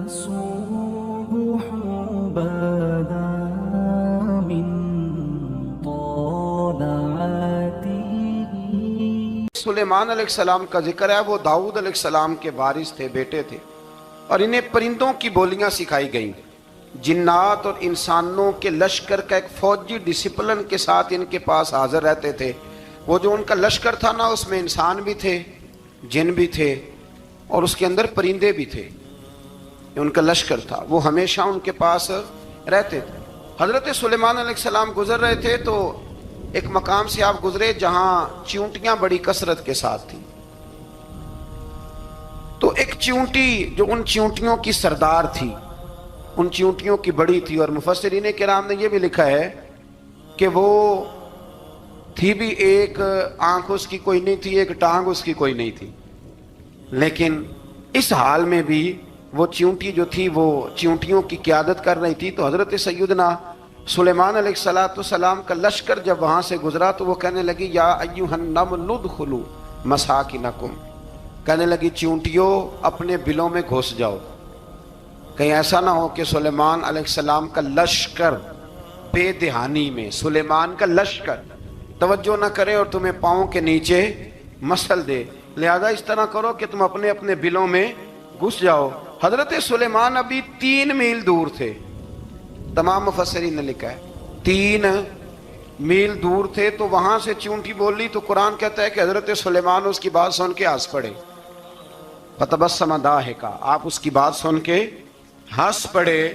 الصبح بدا من طلعته. سلیمان علیہ السلام کا ذکر ہے. وہ داؤد علیہ السلام کے وارث تھے، بیٹے تھے، اور انہیں پرندوں کی بولیاں سکھائی گئیں. جنات اور انسانوں کے لشکر کا ایک فوجی ڈسپلن کے ساتھ ان کے پاس حاضر رہتے تھے. وہ جو ان کا لشکر تھا نا، اس میں انسان بھی تھے، جن بھی تھے، اور اس کے اندر پرندے بھی تھے. ان کا لشکر تھا، وہ ہمیشہ ان کے پاس رہتے تھے. حضرت سلیمان علیہ السلام گزر رہے تھے تو ایک مقام سے آپ گزرے جہاں چیونٹیاں بڑی کثرت کے ساتھ تھیں. تو ایک چیونٹی جو ان چیونٹیوں کی سردار تھی، ان چیونٹیوں کی بڑی تھی، اور مفسرین کرام نے یہ بھی لکھا ہے کہ وہ تھی بھی ایک آنکھ اس کی کوئی نہیں تھی، ایک ٹانگ اس کی کوئی نہیں تھی، لیکن اس حال میں بھی وہ چیونٹی جو تھی وہ چیونٹیوں کی قیادت کر رہی تھی. تو حضرت سیدنا سلیمان علیہ السلام کا لشکر جب وہاں سے گزرا تو وہ کہنے لگی یا ایھا النمل ادخلوا مساکنکم، کہنے لگی چیونٹیوں اپنے بلوں میں گھس جاؤ، کہیں ایسا نہ ہو کہ سلیمان علیہ السلام کا لشکر بے دہانی میں سلیمان کا لشکر توجہ نہ کرے اور تمہیں پاؤں کے نیچے مسل دے، لہذا اس طرح کرو کہ تم اپنے اپنے بلوں میں گھس جاؤ. حضرت سلیمان ابھی 3 میل دور تھے. تمام مفسرین نے لکھا ہے 3 میل دور تھے. تو وہاں سے چیونٹی بولی تو قرآن کہتا ہے کہ حضرت سلیمان اس کی بات سن کے ہنس پڑے. فتبسم ضاحکا، آپ اس کی بات سن کے ہنس پڑے.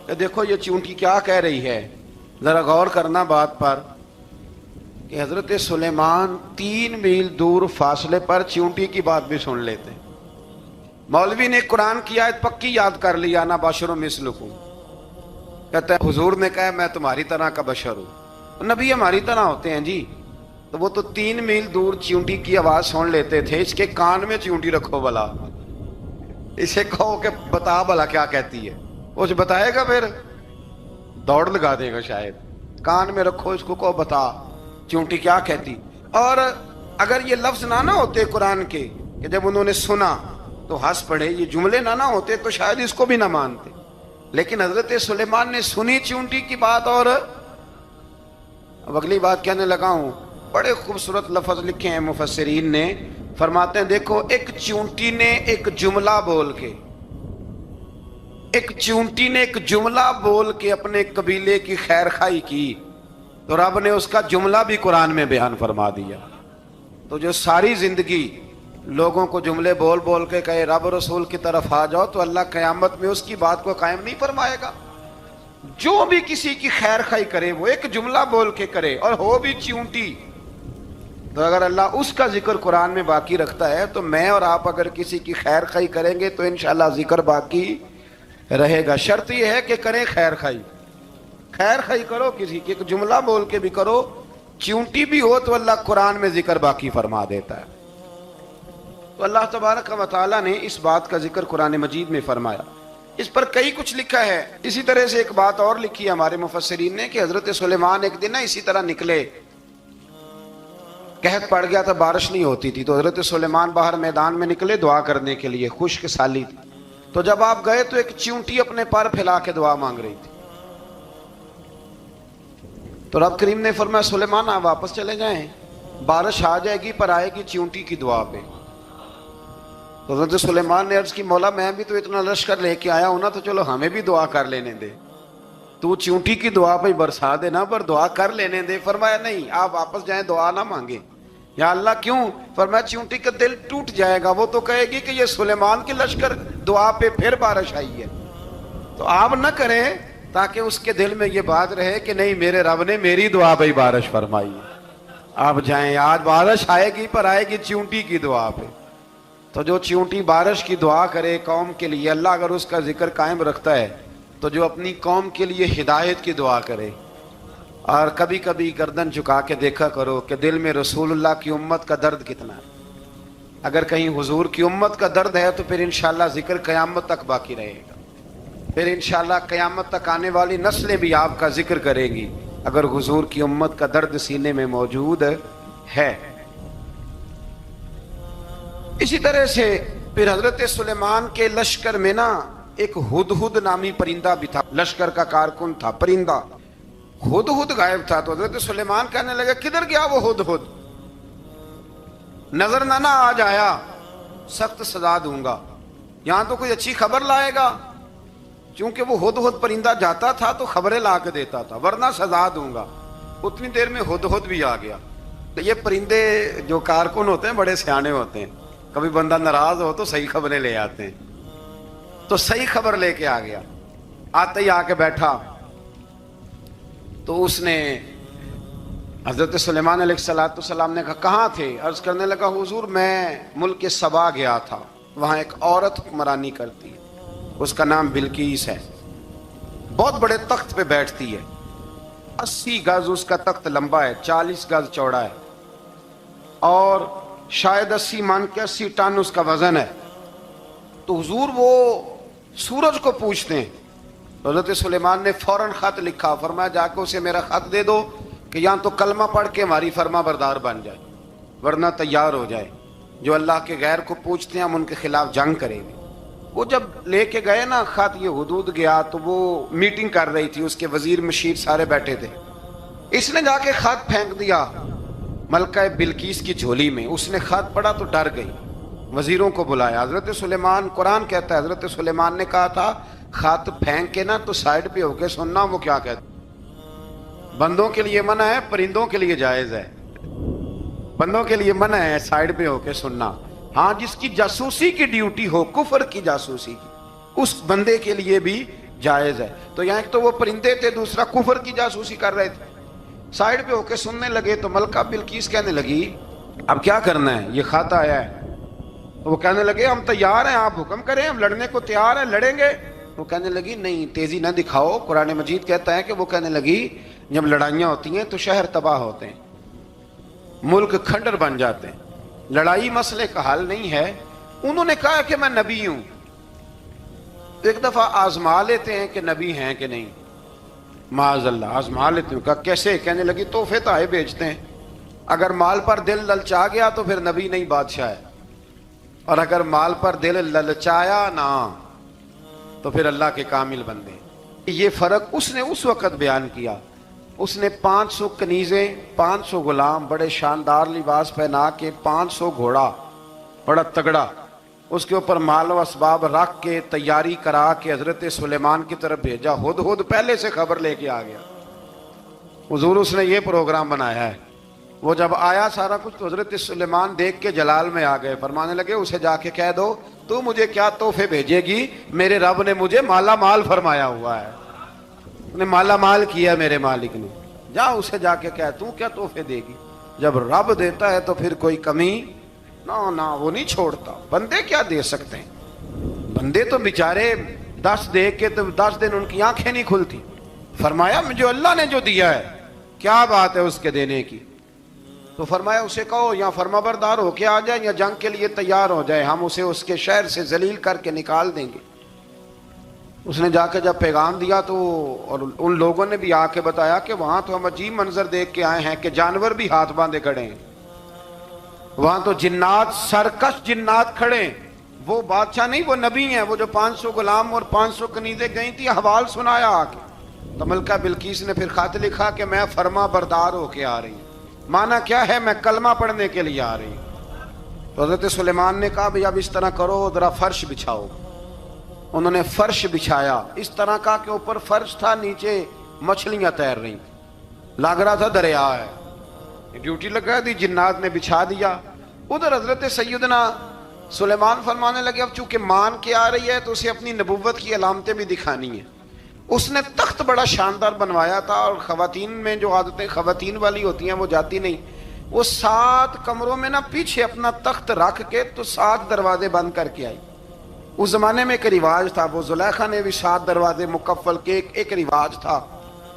کہ دیکھو یہ چیونٹی کیا کہہ رہی ہے، ذرا غور کرنا بات پر کہ حضرت سلیمان 3 میل دور فاصلے پر چیونٹی کی بات بھی سن لیتے. مولوی نے قرآن کی آیت پکی یاد کر لی، انا بشر مثلکم، کہتا ہے حضور نے کہا میں تمہاری طرح کا بشر ہوں. نبی ہماری طرح ہوتے ہیں جی. تو وہ تو 3 میل دور چیونٹی کی آواز سن لیتے تھے. اس کے کان میں چیونٹی رکھو بلا، اسے کہو کہ بتا بلا کیا کہتی ہے، وہ جو بتائے گا پھر دوڑ لگا دے گا شاید. کان میں رکھو، اس کو کہو بتا چیونٹی کیا کہتی. اور اگر یہ لفظ نہ ہوتے قرآن کے کہ جب انہوں نے سنا تو ہنس پڑے، یہ جملے نہ ہوتے تو شاید اس کو بھی نہ مانتے. لیکن حضرت سلیمان نے سنی چیونٹی کی بات. اور اب اگلی بات کہنے لگا ہوں، بڑے خوبصورت لفظ لکھے ہیں مفسرین نے. فرماتے ہیں دیکھو ایک چیونٹی نے ایک جملہ بول کے، ایک چیونٹی نے ایک جملہ بول کے اپنے قبیلے کی خیر خواہی کی تو رب نے اس کا جملہ بھی قرآن میں بیان فرما دیا. تو جو ساری زندگی لوگوں کو جملے بول بول کے کہے رب رسول کی طرف آ جاؤ، تو اللہ قیامت میں اس کی بات کو قائم نہیں فرمائے گا. جو بھی کسی کی خیر خواہی کرے وہ ایک جملہ بول کے کرے، اور ہو بھی چیونٹی. تو اگر اللہ اس کا ذکر قرآن میں باقی رکھتا ہے تو میں اور آپ اگر کسی کی خیر خواہی کریں گے تو انشاءاللہ ذکر باقی رہے گا. شرط یہ ہے کہ کریں خیر خواہی. خیر خواہی کرو کسی کی، ایک جملہ بول کے بھی کرو، چیونٹی بھی ہو تو اللہ قرآن میں ذکر باقی فرما دیتا ہے. تو اللہ تبارک و تعالیٰ نے اس بات کا ذکر قرآن مجید میں فرمایا. اس پر کئی کچھ لکھا ہے. اسی طرح سے ایک بات اور لکھی ہے ہمارے مفسرین نے کہ حضرت سلیمان ایک دن اسی طرح نکلے، قحط پڑ گیا تھا، بارش نہیں ہوتی تھی. تو حضرت سلیمان باہر میدان میں نکلے دعا کرنے کے لیے، خشک سالی تھی. تو جب آپ گئے تو ایک چیونٹی اپنے پر پھیلا کے دعا مانگ رہی تھی. تو رب کریم نے فرمایا سلیمان آپ واپس چلے جائیں، بارش آ جائے گی پر آئے گی چیونٹی کی دعا پہ. تو حضرت سلیمان نے عرض کی مولا میں بھی تو اتنا لشکر لے کے آیا ہوں نا، تو چلو ہمیں بھی دعا کر لینے دے، تو چیونٹی کی دعا پہ برسا دینا پر دعا کر لینے دے. فرمایا نہیں آپ واپس جائیں، دعا نہ مانگیں. یا اللہ کیوں؟ فرمایا چیونٹی کا دل ٹوٹ جائے گا، وہ تو کہے گی کہ یہ سلیمان کے لشکر دعا پہ پھر بارش آئی ہے. تو آپ نہ کریں تاکہ اس کے دل میں یہ بات رہے کہ نہیں میرے رب نے میری دعا پہ بارش فرمائی. آپ جائیں، آج بارش آئے گی پر آئے گی چیونٹی کی دعا پہ. تو جو چیونٹی بارش کی دعا کرے قوم کے لیے، اللہ اگر اس کا ذکر قائم رکھتا ہے تو جو اپنی قوم کے لیے ہدایت کی دعا کرے. اور کبھی کبھی گردن جھکا کے دیکھا کرو کہ دل میں رسول اللہ کی امت کا درد کتنا ہے. اگر کہیں حضور کی امت کا درد ہے تو پھر انشاءاللہ ذکر قیامت تک باقی رہے گا. پھر انشاءاللہ قیامت تک آنے والی نسلیں بھی آپ کا ذکر کریں گی اگر حضور کی امت کا درد سینے میں موجود ہے. اسی طرح سے پھر حضرت سلیمان کے لشکر میں نا ایک ہدہد نامی پرندہ بھی تھا، لشکر کا کارکن تھا پرندہ، ہدہد غائب تھا. تو حضرت سلیمان کہنے لگے کدھر گیا وہ ہدہد؟ نظر نہ آ جایا سخت سزا دوں گا. یہاں تو کوئی اچھی خبر لائے گا، چونکہ وہ ہدہد پرندہ جاتا تھا تو خبریں لا کے دیتا تھا، ورنہ سزا دوں گا. اتنی دیر میں ہدہد بھی آ گیا. تو یہ پرندے جو کارکن ہوتے ہیں بڑے سیانے ہوتے ہیں، کبھی بندہ ناراض ہو تو صحیح خبریں لے آتے ہیں. تو صحیح خبر لے کے آ گیا. آتے ہی آ کے بیٹھا تو اس نے حضرت سلیمان علیہ السلام نے کہا کہاں تھے؟ عرض کرنے لگا حضور میں ملک سبا گیا تھا، وہاں ایک عورت حکمرانی کرتی ہے، اس کا نام بلقیس ہے، بہت بڑے تخت پہ بیٹھتی ہے، 80 گز اس کا تخت لمبا ہے، 40 گز چوڑا ہے، اور شاید 80 من کے 80 ٹن اس کا وزن ہے. تو حضور وہ سورج کو پوچھتے ہیں. حضرت سلیمان نے فوراً خط لکھا، فرمایا جا کے اسے میرا خط دے دو کہ یہاں تو کلمہ پڑھ کے ہماری فرما بردار بن جائے، ورنہ تیار ہو جائے. جو اللہ کے غیر کو پوچھتے ہیں ہم ان کے خلاف جنگ کریں گے. وہ جب لے کے گئے نا خط، یہ حدود گیا تو وہ میٹنگ کر رہی تھی، اس کے وزیر مشیر سارے بیٹھے تھے. اس نے جا کے خط پھینک دیا ملکہ بلقیس کی جھولی میں. اس نے خط پڑھا تو ڈر گئی، وزیروں کو بلایا. حضرت سلیمان، قرآن کہتا ہے حضرت سلیمان نے کہا تھا خط پھینک کے نا تو سائڈ پہ ہو کے سننا وہ کیا کہتا. بندوں کے لیے منع ہے، پرندوں کے لیے جائز ہے. بندوں کے لیے منع ہے سائڈ پہ ہو کے سننا. ہاں جس کی جاسوسی کی ڈیوٹی ہو، کفر کی جاسوسی کی، اس بندے کے لیے بھی جائز ہے. تو یہاں ایک تو وہ پرندے تھے، دوسرا کفر کی جاسوسی کر رہے تھے. سائڈ پہ ہو کے سننے لگے تو ملکہ بلقیس کہنے لگی اب کیا کرنا ہے، یہ خط آیا ہے. تو وہ کہنے لگے ہم تیار ہیں، آپ حکم کریں، ہم لڑنے کو تیار ہیں، لڑیں گے. وہ کہنے لگی نہیں تیزی نہ دکھاؤ. قرآن مجید کہتا ہے کہ وہ کہنے لگی جب لڑائیاں ہوتی ہیں تو شہر تباہ ہوتے ہیں، ملک کھنڈر بن جاتے ہیں، لڑائی مسئلے کا حل نہیں ہے. انہوں نے کہا کہ میں نبی ہوں. ایک دفعہ آزما لیتے ہیں کہ نبی ہیں کہ نہیں، معاذ اللہ آزما لیتے ہیں. کہا کیسے؟ کہنے لگی تحفے تحائف بیچتے ہیں، اگر مال پر دل للچا گیا تو پھر نبی نہیں بادشاہ ہے، اور اگر مال پر دل للچایا نہ تو پھر اللہ کے کامل بندے. یہ فرق اس نے اس وقت بیان کیا. اس نے 500 کنیزیں، 500 غلام، بڑے شاندار لباس پہنا کے، 500 گھوڑا بڑا تگڑا، اس کے اوپر مال و اسباب رکھ کے تیاری کرا کے حضرت سلیمان کی طرف بھیجا. ہدہد پہلے سے خبر لے کے آ گیا. حضور اس نے یہ پروگرام بنایا ہے. وہ جب آیا سارا کچھ تو حضرت سلیمان دیکھ کے جلال میں آ گئے. فرمانے لگے اسے جا کے کہہ دو تو مجھے کیا تحفے بھیجے گی، میرے رب نے مجھے مالا مال فرمایا ہوا ہے، نے مالا مال کیا میرے مالک نے. جا اسے جا کے کہہ تو کیا تحفے دے گی. جب رب دیتا ہے تو پھر کوئی کمی نہ وہ نہیں چھوڑتا. بندے کیا دے سکتے ہیں، بندے تو بیچارے 10 دے کے تو 10 دن ان کی آنکھیں نہیں کھلتی. فرمایا جو اللہ نے جو دیا ہے کیا بات ہے اس کے دینے کی. تو فرمایا اسے کہو یا فرما بردار ہو کے آ جائے یا جنگ کے لیے تیار ہو جائے، ہم اسے اس کے شہر سے ذلیل کر کے نکال دیں گے. اس نے جا کے جب پیغام دیا تو اور ان لوگوں نے بھی آ کے بتایا کہ وہاں تو ہم عجیب منظر دیکھ کے آئے ہیں کہ جانور بھی ہاتھ باندھے کھڑے ہیں، وہاں تو جنات، سرکش جنات کھڑے ہیں. وہ بادشاہ نہیں، وہ نبی ہیں. وہ جو 500 غلام اور 500 کنیزیں گئی تھی، حوال سنایا آ کے. تو ملکہ بلقیس نے پھر خط لکھا کہ میں فرما بردار ہو کے آ رہی ہوں. مانا کیا ہے، میں کلمہ پڑھنے کے لیے آ رہی ہوں. تو حضرت سلیمان نے کہا بھئی اب اس طرح کرو، ذرا فرش بچھاؤ. انہوں نے فرش بچھایا اس طرح کا کہ اوپر فرش تھا، نیچے مچھلیاں تیر رہی، لگ رہا تھا دریا ہے. ڈیوٹی لگا دی، جنات نے بچھا دیا. ادھر حضرت سیدنا سلیمان فرمانے لگے اب چونکہ مان کے آ رہی ہے تو اسے اپنی نبوت کی علامتیں بھی دکھانی ہیں. اس نے تخت بڑا شاندار بنوایا تھا، اور خواتین میں جو عادتیں خواتین والی ہوتی ہیں وہ جاتی نہیں. وہ 7 کمروں میں نا پیچھے اپنا تخت رکھ کے تو 7 دروازے بند کر کے آئی. اس زمانے میں ایک رواج تھا، وہ زلیخا نے بھی 7 دروازے مکفل کے ایک رواج تھا.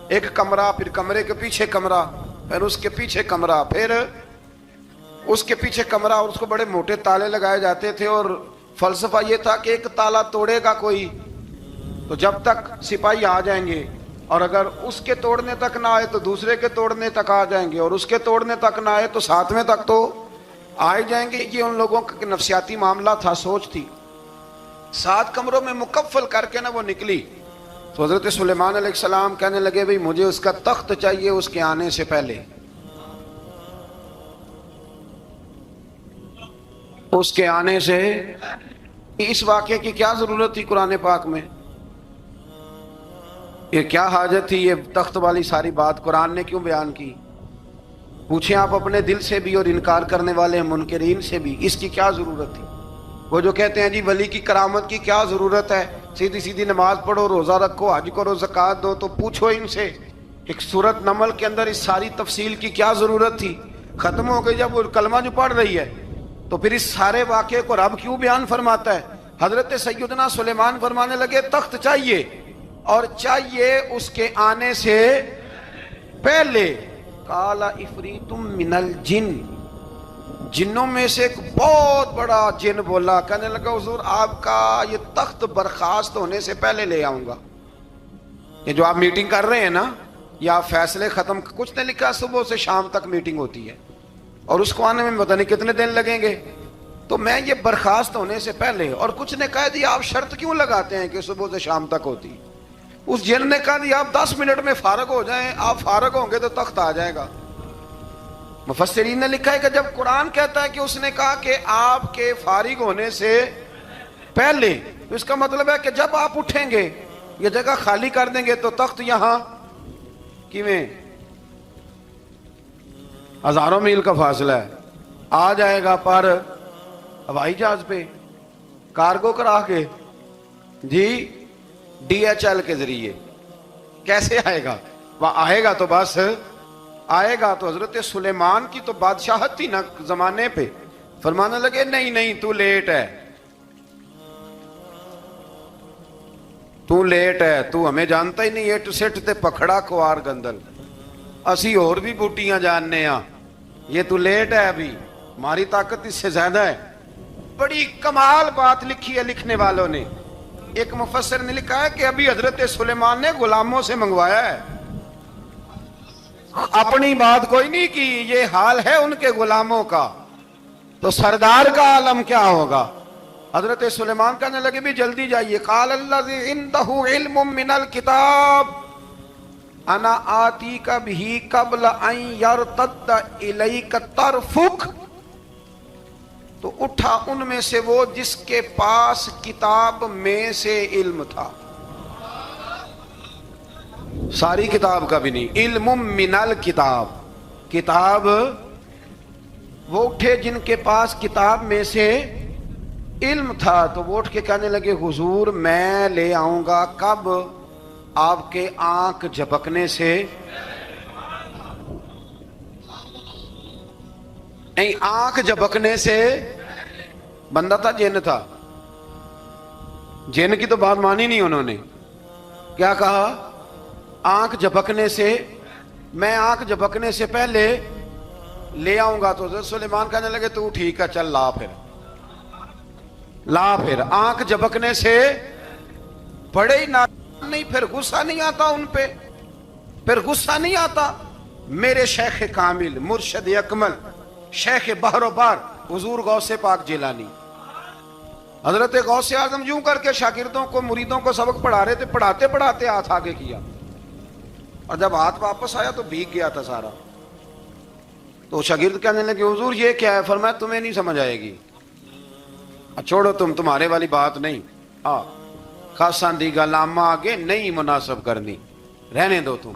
ایک کمرہ، پھر کمرے کے پیچھے کمرہ، پھر اس کے پیچھے کمرہ، پھر اس کے پیچھے کمرہ، اور اس کو بڑے موٹے تالے لگائے جاتے تھے. اور فلسفہ یہ تھا کہ ایک تالا توڑے گا کوئی تو جب تک سپاہی آ جائیں گے، اور اگر اس کے توڑنے تک نہ آئے تو دوسرے کے توڑنے تک آ جائیں گے، اور اس کے توڑنے تک نہ آئے تو 7ویں تک تو آ جائیں گے. یہ ان لوگوں کا نفسیاتی معاملہ تھا، سوچ تھی. 7 کمروں میں مکفل کر کے نا وہ نکلی تو حضرت سلیمان علیہ السلام کہنے لگے بھئی مجھے اس کا تخت چاہیے اس کے آنے سے پہلے. اس کے آنے سے اس واقعے کی کیا ضرورت تھی قرآن پاک میں؟ یہ کیا حاجت تھی یہ تخت والی ساری بات قرآن نے کیوں بیان کی؟ پوچھیں آپ اپنے دل سے بھی اور انکار کرنے والے منکرین سے بھی، اس کی کیا ضرورت تھی؟ وہ جو کہتے ہیں جی ولی کی کرامت کی کیا ضرورت ہے، سیدھی سیدھی نماز پڑھو، روزہ رکھو، حج کرو، زکوٰۃ دو، تو پوچھو ان سے ایک سورت نمل کے اندر اس ساری تفصیل کی کیا ضرورت تھی؟ ختم ہو گئی جب وہ کلمہ جو پڑھ رہی ہے تو پھر اس سارے واقعے کو رب کیوں بیان فرماتا ہے؟ حضرت سیدنا سلیمان فرمانے لگے تخت چاہیے، اور چاہیے اس کے آنے سے پہلے. قال عفریت من الجن، جنوں میں سے ایک بہت بڑا جن بولا، کہنے لگا حضور آپ کا یہ تخت برخاست ہونے سے پہلے لے آؤں گا. یہ جو آپ میٹنگ کر رہے ہیں نا، یا فیصلے ختم، کچھ نے لکھا صبح سے شام تک میٹنگ ہوتی ہے اور اس کو آنے میں پتہ نہیں کتنے دن لگیں گے، تو میں یہ برخاست ہونے سے پہلے. اور کچھ نے کہہ دیا آپ شرط کیوں لگاتے ہیں کہ صبح سے شام تک ہوتی؟ اس جن نے کہا دیا آپ 10 منٹ میں فارغ ہو جائیں، آپ فارغ ہوں گے تو تخت آ جائے گا. مفسرین نے لکھا ہے کہ جب قرآن کہتا ہے کہ اس نے کہا کہ آپ کے فارغ ہونے سے پہلے، تو اس کا مطلب ہے کہ جب آپ اٹھیں گے یہ جگہ خالی کر دیں گے تو تخت یہاں کیویں ہزاروں میل کا فاصلہ ہے آ جائے گا، پر ہوائی جہاز پہ کارگو کرا کے جی DHL کے ذریعے کیسے آئے گا؟ وہ آئے گا تو بس آئے گا. تو حضرت سلیمان کی تو بادشاہت تھی نا زمانے پہ، فرمانے لگے نہیں نہیں تو لیٹ ہے، تو لیٹ ہے، تو ہمیں جانتا ہی نہیں. ایٹ سٹ تے پکھڑا کوار گندل، اسی اور بھی بوٹیاں جاننے ہاں، یہ تو لیٹ ہے، ابھی ہماری طاقت اس سے زیادہ ہے. بڑی کمال بات لکھی ہے لکھنے والوں نے. ایک مفسر نے لکھا ہے کہ ابھی حضرت سلیمان نے غلاموں سے منگوایا ہے، اپنی بات کوئی نہیں کی. یہ حال ہے ان کے غلاموں کا، تو سردار کا عالم کیا ہوگا؟ حضرت سلیمان کہنے لگے بھی جلدی جائیے. قال الذی عنده علم من الکتاب انا آتیک بہ قبل ان یرتد الیک طرفک. تو اٹھا ان میں سے وہ جس کے پاس کتاب میں سے علم تھا، ساری کتاب کا بھی نہیں، علم من الکتاب، کتاب. وہ اٹھے جن کے پاس کتاب میں سے علم تھا، تو وہ اٹھ کے کہنے لگے حضور میں لے آؤں گا. کب؟ آپ کے آنکھ جھپکنے سے. نہیں، آنکھ جھپکنے سے. بندہ تھا جن تھا؟ جن کی تو بات مانی نہیں انہوں نے. کیا کہا؟ آنکھ جھپکنے سے. میں آنکھ جھپکنے سے پہلے لے آؤں گا. تو حضرت سلیمان کہنے لگے تو ٹھیک ہے چل لا پھر لا. پھر آنکھ جھپکنے سے بڑے ہی نہیں، پھر غصہ نہیں آتا ان پہ، پھر غصہ نہیں آتا. میرے شیخ کامل، مرشد اکمل، شیخ بحر و بار حضور غوث پاک جیلانی، حضرت غوث اعظم یوں کر کے شاگردوں کو، مریدوں کو سبق پڑھا رہے تھے، پڑھاتے پڑھاتے ہاتھ آگے کیا، اور جب ہاتھ واپس آیا تو بھیگ گیا تھا سارا. تو شاگرد کہنے لگے حضور یہ کیا ہے؟ فرمایا تمہیں نہیں سمجھ آئے گی، چھوڑو تمہارے والی بات نہیں. خاصاں دی گل آما آگے نہیں مناسب کرنی، رہنے دو تم.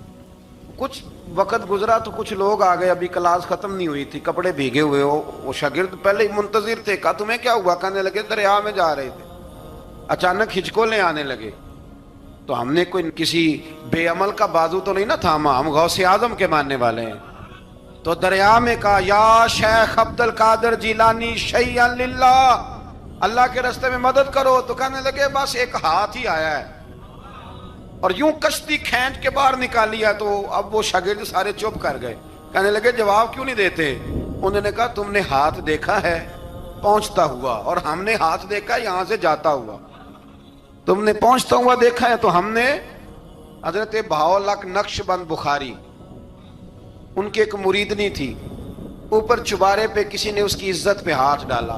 کچھ وقت گزرا تو کچھ لوگ آ گئے، ابھی کلاس ختم نہیں ہوئی تھی، کپڑے بھیگے ہوئے ہو. وہ شاگرد پہلے ہی منتظر تھے. کہا تمہیں کیا ہوا؟ کہنے لگے دریا میں جا رہے تھے، اچانک ہچکولیں آنے لگے. تو ہم نے کوئی کسی بے عمل کا بازو تو نہیں نہ تھاما، ہم غوث اعظم کے ماننے والے ہیں. تو دریا میں کہا یا شیخ عبد القادر جیلانی شیئا للہ، اللہ کے راستے میں مدد کرو. تو کہنے لگے بس ایک ہاتھ ہی آیا ہے، اور یوں کشتی کھینچ کے باہر نکالی ہے. تو اب وہ شاگرد سارے چپ کر گئے، کہنے لگے جواب کیوں نہیں دیتے؟ انہوں نے کہا تم نے ہاتھ دیکھا ہے پہنچتا ہوا، اور ہم نے ہاتھ دیکھا یہاں سے جاتا ہوا. تم نے پہنچتا ہوا دیکھا ہے، تو ہم نے حضرت بہاؤالحق نقش بند بخاری، ان کی ایک مریدنی تھی، اوپر چبارے پہ کسی نے اس کی عزت پہ ہاتھ ڈالا.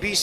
20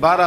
12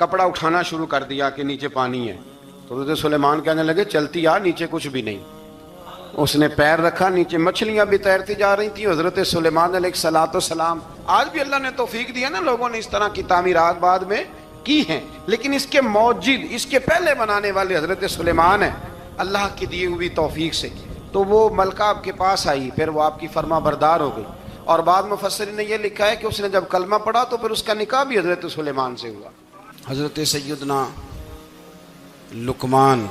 کپڑا اٹھانا شروع کر دیا کہ نیچے پانی ہے. تو حضرت سلیمان کہنے لگے چلتی آ, نیچے کچھ بھی نہیں. اس نے پیر رکھا, نیچے مچھلیاں بھی تیرتی جا رہی تھیں. حضرت سلیمان علیہ الصلوۃ والسلام, آج بھی اللہ نے توفیق دی ہے نا, لوگوں نے اس طرح کی تعمیرات بعد میں کی ہیں, لیکن اس کے موجد, اس کے پہلے بنانے والے حضرت سلیمان ہیں اللہ کی دی ہوئی توفیق سے. تو وہ ملکہ آپ کے پاس آئی, پھر وہ آپ کی فرما بردار ہو گئی. اور بعد مفسرین نے یہ لکھا ہے کہ اس نے جب کلمہ پڑھا تو پھر اس کا نکاح بھی حضرت سلیمان سے ہوا. حضرت سیدنا لقمان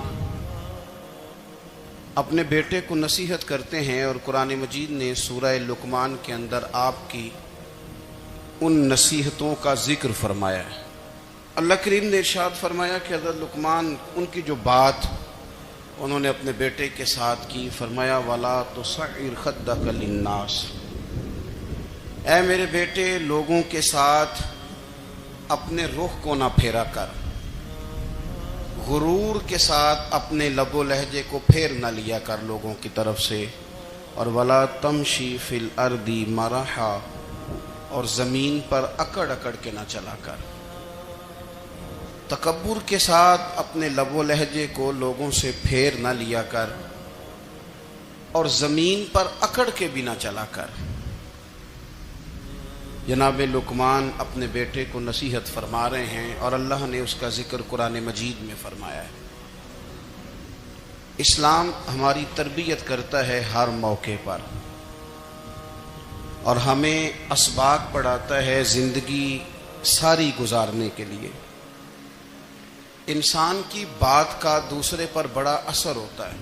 اپنے بیٹے کو نصیحت کرتے ہیں, اور قرآن مجید نے سورہ لقمان کے اندر آپ کی ان نصیحتوں کا ذکر فرمایا ہے. اللہ کریم نے ارشاد فرمایا کہ حضرت لقمان, ان کی جو بات انہوں نے اپنے بیٹے کے ساتھ کی, فرمایا وَلَا تُصَعِّرْ خَدَّكَ لِلنَّاسِ, اے میرے بیٹے لوگوں کے ساتھ اپنے رخ کو نہ پھیرا کر, غرور کے ساتھ اپنے لب و لہجے کو پھیر نہ لیا کر لوگوں کی طرف سے. اور وَلَا تَمْشِي فِي الْأَرْضِ مَرَحًا, اور زمین پر اکڑ اکڑ کے نہ چلا کر. تکبر کے ساتھ اپنے لب و لہجے کو لوگوں سے پھیر نہ لیا کر, اور زمین پر اکڑ کے بھی نہ چلا کر. جناب لقمان اپنے بیٹے کو نصیحت فرما رہے ہیں, اور اللہ نے اس کا ذکر قرآن مجید میں فرمایا ہے. اسلام ہماری تربیت کرتا ہے ہر موقع پر, اور ہمیں اسباق پڑھاتا ہے زندگی ساری گزارنے کے لیے. انسان کی بات کا دوسرے پر بڑا اثر ہوتا ہے,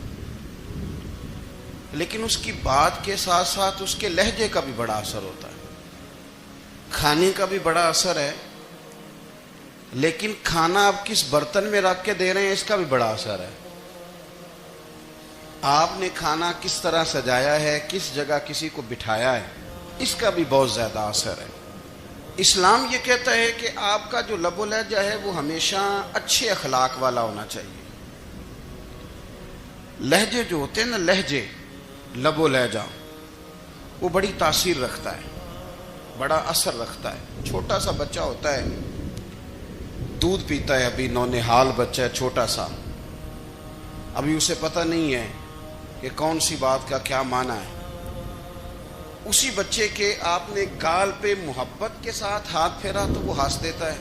لیکن اس کی بات کے ساتھ ساتھ اس کے لہجے کا بھی بڑا اثر ہوتا ہے. کھانے کا بھی بڑا اثر ہے, لیکن کھانا آپ کس برتن میں رکھ کے دے رہے ہیں اس کا بھی بڑا اثر ہے. آپ نے کھانا کس طرح سجایا ہے, کس جگہ کسی کو بٹھایا ہے, اس کا بھی بہت زیادہ اثر ہے. اسلام یہ کہتا ہے کہ آپ کا جو لب و لہجہ ہے وہ ہمیشہ اچھے اخلاق والا ہونا چاہیے. لہجے جو ہوتے ہیں نا, لہجے, لب و لہجہ, وہ بڑی تاثیر رکھتا ہے, بڑا اثر رکھتا ہے. چھوٹا سا بچہ ہوتا ہے, دودھ پیتا ہے, ابھی نونہال بچہ ہے چھوٹا سا, ابھی اسے پتہ نہیں ہے کہ کون سی بات کا کیا معنی ہے. اسی بچے کے آپ نے گال پہ محبت کے ساتھ ہاتھ پھیرا تو وہ ہنس دیتا ہے,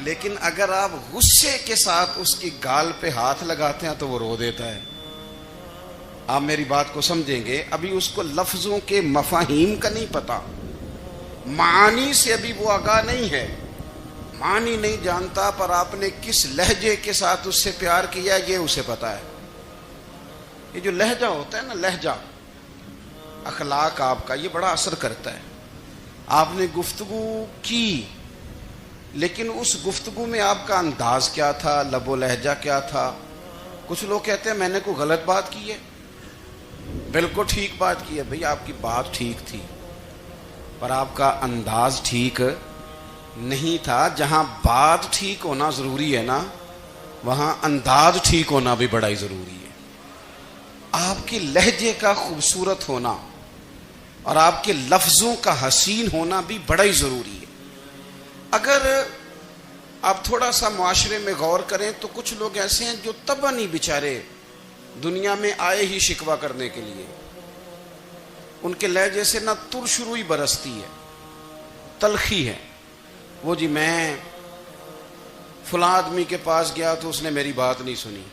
لیکن اگر آپ غصے کے ساتھ اس کی گال پہ ہاتھ لگاتے ہیں تو وہ رو دیتا ہے. آپ میری بات کو سمجھیں گے, ابھی اس کو لفظوں کے مفاہیم کا نہیں پتا, معانی سے ابھی وہ آگاہ نہیں ہے, معنی نہیں جانتا, پر آپ نے کس لہجے کے ساتھ اس سے پیار کیا یہ اسے پتا ہے. یہ جو لہجہ ہوتا ہے نا, لہجہ, اخلاق آپ کا, یہ بڑا اثر کرتا ہے. آپ نے گفتگو کی, لیکن اس گفتگو میں آپ کا انداز کیا تھا, لب و لہجہ کیا تھا. کچھ لوگ کہتے ہیں میں نے کوئی غلط بات کی ہے, بالکل ٹھیک بات کی ہے. بھئی آپ کی بات ٹھیک تھی, پر آپ کا انداز ٹھیک نہیں تھا. جہاں بات ٹھیک ہونا ضروری ہے نا, وہاں انداز ٹھیک ہونا بھی بڑا ہی ضروری ہے. آپ کے لہجے کا خوبصورت ہونا اور آپ کے لفظوں کا حسین ہونا بھی بڑا ہی ضروری ہے. اگر آپ تھوڑا سا معاشرے میں غور کریں تو کچھ لوگ ایسے ہیں جو طبعاً ہی بیچارے دنیا میں آئے ہی شکوہ کرنے کے لیے. ان کے لہجے سے نہ ترش روئی برستی ہے, تلخی ہے. وہ جی میں فلاں آدمی کے پاس گیا تو اس نے میری بات نہیں سنی,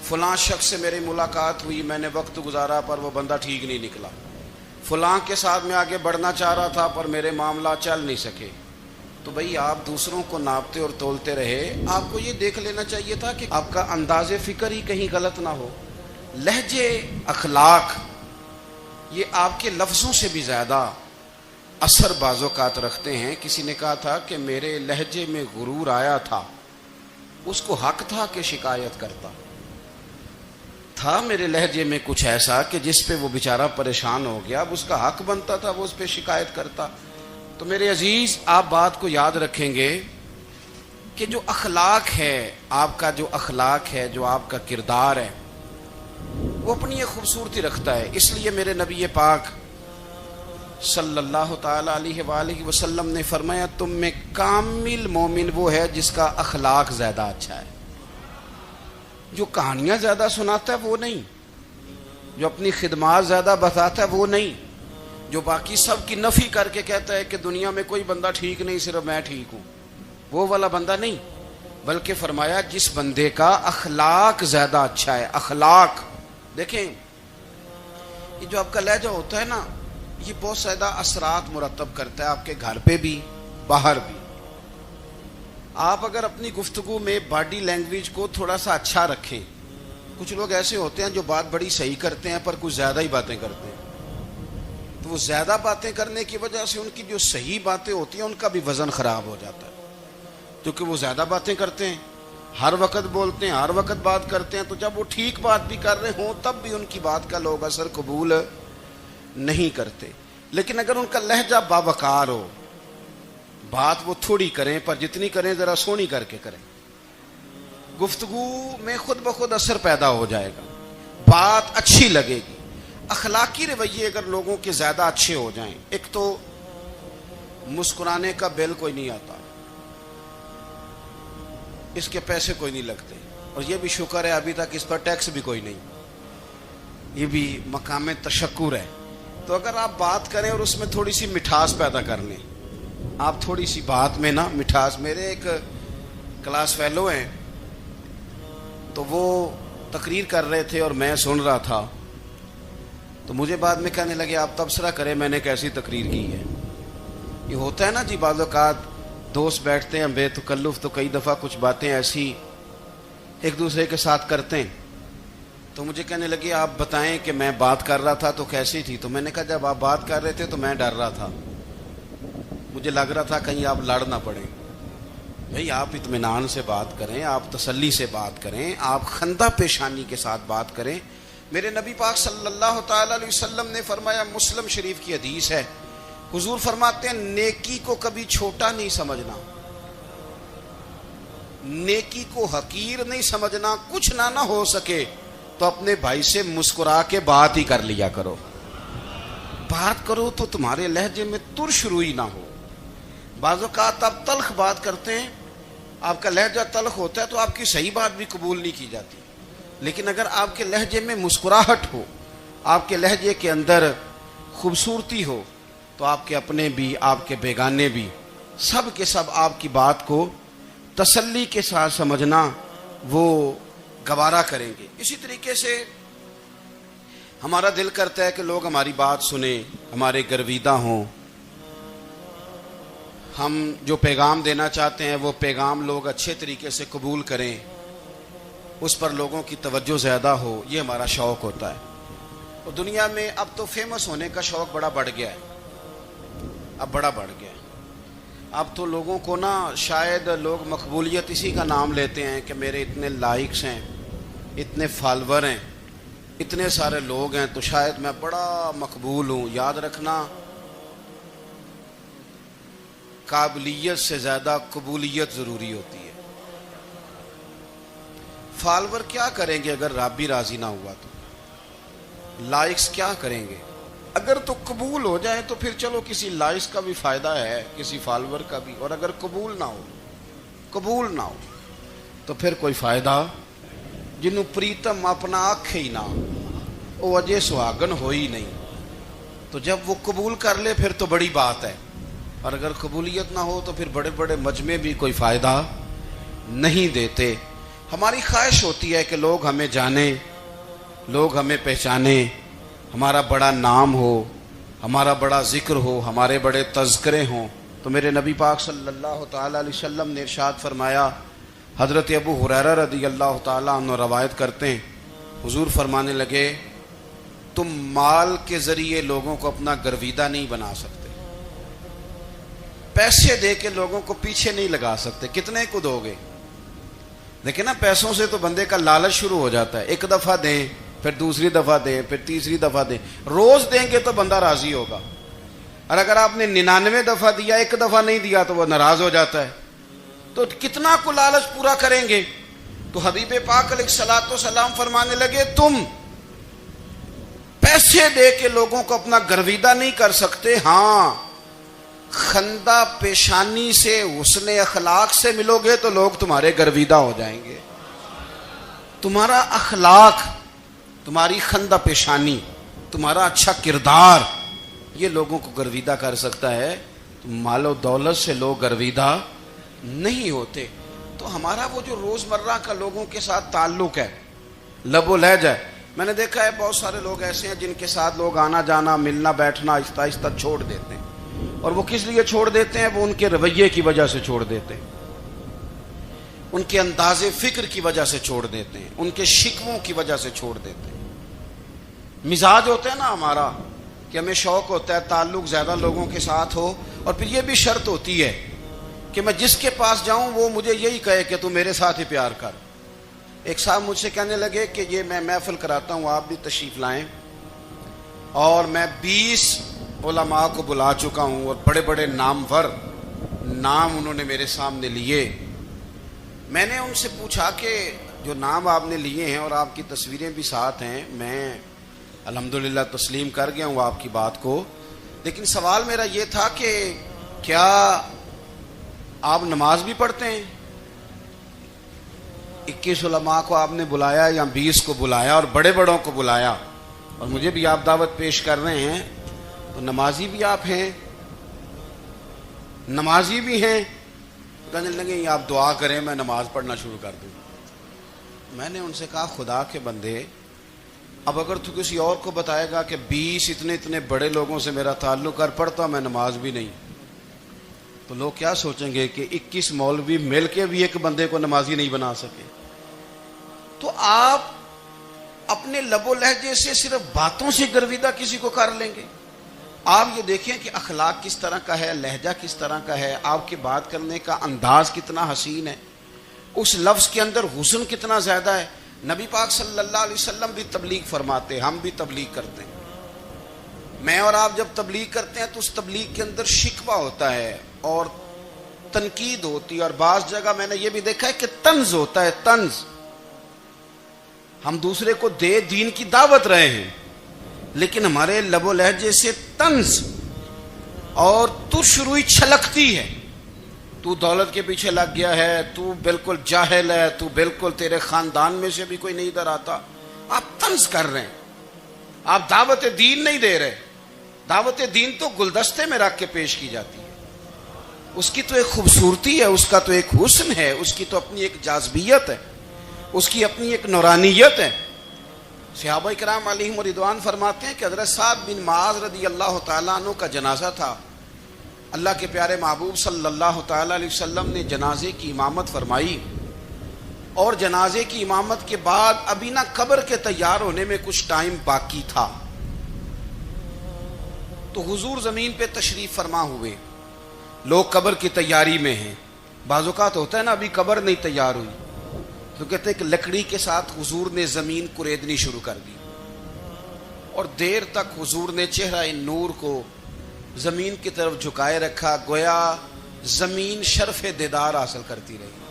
فلاں شخص سے میری ملاقات ہوئی, میں نے وقت گزارا پر وہ بندہ ٹھیک نہیں نکلا, فلاں کے ساتھ میں آگے بڑھنا چاہ رہا تھا پر میرے معاملات چل نہیں سکے. تو بھئی آپ دوسروں کو ناپتے اور تولتے رہے, آپ کو یہ دیکھ لینا چاہیے تھا کہ آپ کا انداز فکر ہی کہیں غلط نہ ہو. لہجے, اخلاق, یہ آپ کے لفظوں سے بھی زیادہ اثر بعض اوقات رکھتے ہیں. کسی نے کہا تھا کہ میرے لہجے میں غرور آیا تھا, اس کو حق تھا کہ شکایت کرتا تھا. میرے لہجے میں کچھ ایسا کہ جس پہ وہ بیچارہ پریشان ہو گیا, اب اس کا حق بنتا تھا وہ اس پہ شکایت کرتا. تو میرے عزیز, آپ بات کو یاد رکھیں گے کہ جو اخلاق ہے, آپ کا جو اخلاق ہے, جو آپ کا کردار ہے, وہ اپنی ایک خوبصورتی رکھتا ہے. اس لیے میرے نبی پاک صلی اللہ تعالی علیہ وآلہ وسلم نے فرمایا تم میں کامل مومن وہ ہے جس کا اخلاق زیادہ اچھا ہے. جو کہانیاں زیادہ سناتا ہے وہ نہیں, جو اپنی خدمات زیادہ بتاتا ہے وہ نہیں, جو باقی سب کی نفی کر کے کہتا ہے کہ دنیا میں کوئی بندہ ٹھیک نہیں صرف میں ٹھیک ہوں, وہ والا بندہ نہیں. بلکہ فرمایا جس بندے کا اخلاق زیادہ اچھا ہے. اخلاق دیکھیں, یہ جو آپ کا لہجہ ہوتا ہے نا, یہ بہت زیادہ اثرات مرتب کرتا ہے آپ کے گھر پہ بھی باہر بھی. آپ اگر اپنی گفتگو میں باڈی لینگویج کو تھوڑا سا اچھا رکھیں, کچھ لوگ ایسے ہوتے ہیں جو بات بڑی صحیح کرتے ہیں پر کچھ زیادہ ہی باتیں کرتے ہیں, تو وہ زیادہ باتیں کرنے کی وجہ سے ان کی جو صحیح باتیں ہوتی ہیں ان کا بھی وزن خراب ہو جاتا ہے, کیونکہ وہ زیادہ باتیں کرتے ہیں, ہر وقت بولتے ہیں, ہر وقت بات کرتے ہیں. تو جب وہ ٹھیک بات بھی کر رہے ہوں تب بھی ان کی بات کا لوگ اثر قبول نہیں کرتے. لیکن اگر ان کا لہجہ باوقار ہو, بات وہ تھوڑی کریں پر جتنی کریں ذرا سونی کر کے کریں, گفتگو میں خود بخود اثر پیدا ہو جائے گا, بات اچھی لگے گی. اخلاقی رویے اگر لوگوں کے زیادہ اچھے ہو جائیں, ایک تو مسکرانے کا بل کوئی نہیں آتا, اس کے پیسے کوئی نہیں لگتے, اور یہ بھی شکر ہے ابھی تک اس پر ٹیکس بھی کوئی نہیں, یہ بھی مقام تشکر ہے. تو اگر آپ بات کریں اور اس میں تھوڑی سی مٹھاس پیدا کر لیں, آپ تھوڑی سی بات میں نا مٹھاس. میرے ایک کلاس فیلو ہیں, تو وہ تقریر کر رہے تھے اور میں سن رہا تھا, تو مجھے بعد میں کہنے لگے آپ تبصرہ کریں میں نے کیسی تقریر کی ہے. یہ ہوتا ہے نا جی, بعض اوقات دوست بیٹھتے ہیں بے تکلف تو کئی دفعہ کچھ باتیں ایسی ایک دوسرے کے ساتھ کرتے ہیں. تو مجھے کہنے لگے آپ بتائیں کہ میں بات کر رہا تھا تو کیسی تھی. تو میں نے کہا جب آپ بات کر رہے تھے تو میں ڈر رہا تھا, مجھے لگ رہا تھا کہیں آپ لڑ نہ پڑیں. بھئی آپ اطمینان سے بات کریں, آپ تسلی سے بات کریں, آپ خندہ پیشانی کے ساتھ بات کریں. میرے نبی پاک صلی اللہ تعالی علیہ وسلم نے فرمایا, مسلم شریف کی حدیث ہے, حضور فرماتے ہیں نیکی کو کبھی چھوٹا نہیں سمجھنا, نیکی کو حقیر نہیں سمجھنا. کچھ نہ ہو سکے تو اپنے بھائی سے مسکرا کے بات ہی کر لیا کرو. بات کرو تو تمہارے لہجے میں ترش روئی نہ ہو. بعض اوقات آپ تلخ بات کرتے ہیں, آپ کا لہجہ تلخ ہوتا ہے تو آپ کی صحیح بات بھی قبول نہیں کی جاتی. لیکن اگر آپ کے لہجے میں مسکراہٹ ہو, آپ کے لہجے کے اندر خوبصورتی ہو, تو آپ کے اپنے بھی آپ کے بیگانے بھی سب کے سب آپ کی بات کو تسلی کے ساتھ سمجھنا وہ گوارا کریں گے. اسی طریقے سے ہمارا دل کرتا ہے کہ لوگ ہماری بات سنیں, ہمارے گرویدہ ہوں, ہم جو پیغام دینا چاہتے ہیں وہ پیغام لوگ اچھے طریقے سے قبول کریں, اس پر لوگوں کی توجہ زیادہ ہو, یہ ہمارا شوق ہوتا ہے. اور دنیا میں اب تو فیمس ہونے کا شوق بڑا بڑھ گیا ہے, اب بڑا بڑھ گیا ہے. اب تو لوگوں کو نا شاید لوگ مقبولیت اسی کا نام لیتے ہیں کہ میرے اتنے لائکس ہیں, اتنے فالور ہیں, اتنے سارے لوگ ہیں تو شاید میں بڑا مقبول ہوں. یاد رکھنا, قابلیت سے زیادہ قبولیت ضروری ہوتی ہے. فالور کیا کریں گے اگر رب بھی راضی نہ ہوا تو؟ لائکس کیا کریں گے؟ اگر تو قبول ہو جائے تو پھر چلو کسی لائکس کا بھی فائدہ ہے, کسی فالور کا بھی. اور اگر قبول نہ ہو تو پھر کوئی فائدہ. جنوں پریتم اپنا آنکھ ہی نہ, وہ اجے سہاگن ہو ہی نہیں. تو جب وہ قبول کر لے پھر تو بڑی بات ہے, اور اگر قبولیت نہ ہو تو پھر بڑے بڑے مجمع بھی کوئی فائدہ نہیں دیتے. ہماری خواہش ہوتی ہے کہ لوگ ہمیں جانیں, لوگ ہمیں پہچانیں, ہمارا بڑا نام ہو, ہمارا بڑا ذکر ہو, ہمارے بڑے تذکرے ہوں. تو میرے نبی پاک صلی اللہ تعالی علیہ وسلم نے ارشاد فرمایا, حضرت ابو ہریرہ رضی اللہ تعالیٰ عنہ روایت کرتے ہیں, حضور فرمانے لگے تم مال کے ذریعے لوگوں کو اپنا گرویدہ نہیں بنا سکتے, پیسے دے کے لوگوں کو پیچھے نہیں لگا سکتے. کتنے کو دو گے؟ دیکھیں نا, پیسوں سے تو بندے کا لالچ شروع ہو جاتا ہے. ایک دفعہ دیں, پھر دوسری دفعہ دیں, پھر تیسری دفعہ دیں. روز دیں گے تو بندہ راضی ہوگا, اور اگر آپ نے 99 دفعہ دیا, ایک دفعہ نہیں دیا تو وہ ناراض ہو جاتا ہے. تو کتنا کو لالچ پورا کریں گے؟ تو حبیب پاک علیہ الصلوۃ والسلام فرمانے لگے تم پیسے دے کے لوگوں کو اپنا گرویدہ نہیں کر سکتے. ہاں خندہ پیشانی سے حسن اخلاق سے ملو گے تو لوگ تمہارے گرویدہ ہو جائیں گے. تمہارا اخلاق، تمہاری خندہ پیشانی، تمہارا اچھا کردار یہ لوگوں کو گرویدہ کر سکتا ہے. مال و دولت سے لوگ گرویدہ نہیں ہوتے. تو ہمارا وہ جو روزمرہ کا لوگوں کے ساتھ تعلق ہے، لب و لہجہ ہے. میں نے دیکھا ہے بہت سارے لوگ ایسے ہیں جن کے ساتھ لوگ آنا جانا ملنا بیٹھنا آہستہ آہستہ چھوڑ دیتے ہیں. اور وہ کس لیے چھوڑ دیتے ہیں؟ وہ ان کے رویے کی وجہ سے چھوڑ دیتے ہیں، ان کے انداز فکر کی وجہ سے چھوڑ دیتے ہیں، ان کے شکووں کی وجہ سے چھوڑ دیتے ہیں. مزاج ہوتا ہے نا ہمارا کہ ہمیں شوق ہوتا ہے تعلق زیادہ لوگوں کے ساتھ ہو، اور پھر یہ بھی شرط ہوتی ہے کہ میں جس کے پاس جاؤں وہ مجھے یہی کہے کہ تو میرے ساتھ ہی پیار کر. ایک صاحب مجھ سے کہنے لگے کہ یہ میں محفل کراتا ہوں، آپ بھی تشریف لائیں، اور میں 20 علماء کو بلا چکا ہوں اور بڑے بڑے نامور نام انہوں نے میرے سامنے لیے. میں نے ان سے پوچھا کہ جو نام آپ نے لیے ہیں اور آپ کی تصویریں بھی ساتھ ہیں، میں الحمدللہ تسلیم کر گیا ہوں آپ کی بات کو، لیکن سوال میرا یہ تھا کہ کیا آپ نماز بھی پڑھتے ہیں؟ 21 علماء کو آپ نے بلایا یا 20 کو بلایا اور بڑے بڑوں کو بلایا، اور مجھے بھی آپ دعوت پیش کر رہے ہیں، تو نمازی بھی آپ ہیں، نمازی بھی ہیں. کہنے لگے آپ دعا کریں میں نماز پڑھنا شروع کر دوں. میں نے ان سے کہا خدا کے بندے، اب اگر تو کسی اور کو بتائے گا کہ 20 اتنے بڑے لوگوں سے میرا تعلق کر پڑتا میں نماز بھی نہیں، تو لوگ کیا سوچیں گے کہ 21 مولوی مل کے بھی ایک بندے کو نمازی نہیں بنا سکے. تو آپ اپنے لب و لہجے سے صرف باتوں سے گرویدہ کسی کو کر لیں گے. آپ یہ دیکھیں کہ اخلاق کس طرح کا ہے، لہجہ کس طرح کا ہے، آپ کے بات کرنے کا انداز کتنا حسین ہے، اس لفظ کے اندر حسن کتنا زیادہ ہے. نبی پاک صلی اللہ علیہ وسلم بھی تبلیغ فرماتے، ہم بھی تبلیغ کرتے ہیں. میں اور آپ جب تبلیغ کرتے ہیں تو اس تبلیغ کے اندر شکوہ ہوتا ہے اور تنقید ہوتی ہے، اور بعض جگہ میں نے یہ بھی دیکھا ہے کہ طنز ہوتا ہے. طنز، ہم دوسرے کو دین کی دعوت رہے ہیں، لیکن ہمارے لب و لہجے سے طنز اور ترش روئی چھلکتی ہے. تو دولت کے پیچھے لگ گیا ہے، تو بالکل جاہل ہے، تو بالکل تیرے خاندان میں سے بھی کوئی نہیں ادھر آتا. آپ طنز کر رہے ہیں، آپ دعوت دین نہیں دے رہے. دعوت دین تو گلدستے میں رکھ کے پیش کی جاتی ہے، اس کی تو ایک خوبصورتی ہے، اس کا تو ایک حسن ہے، اس کی تو اپنی ایک جاذبیت ہے، اس کی اپنی ایک نورانیت ہے. صحابہ کرام علیہم رضوان فرماتے ہیں کہ حضرت سعد بن معاذ رضی اللہ تعالیٰ عنہ کا جنازہ تھا. اللہ کے پیارے محبوب صلی اللہ تعالیٰ علیہ وسلم نے جنازے کی امامت فرمائی، اور جنازے کی امامت کے بعد ابھی نہ قبر کے تیار ہونے میں کچھ ٹائم باقی تھا، تو حضور زمین پہ تشریف فرما ہوئے. لوگ قبر کی تیاری میں ہیں. بعض اوقات ہوتا ہے نا ابھی قبر نہیں تیار ہوئی، تو کہتے ہیں کہ لکڑی کے ساتھ حضور نے زمین کریدنی شروع کر دی، اور دیر تک حضور نے چہرہ نور کو زمین کی طرف جھکائے رکھا، گویا زمین شرف دیدار حاصل کرتی رہی.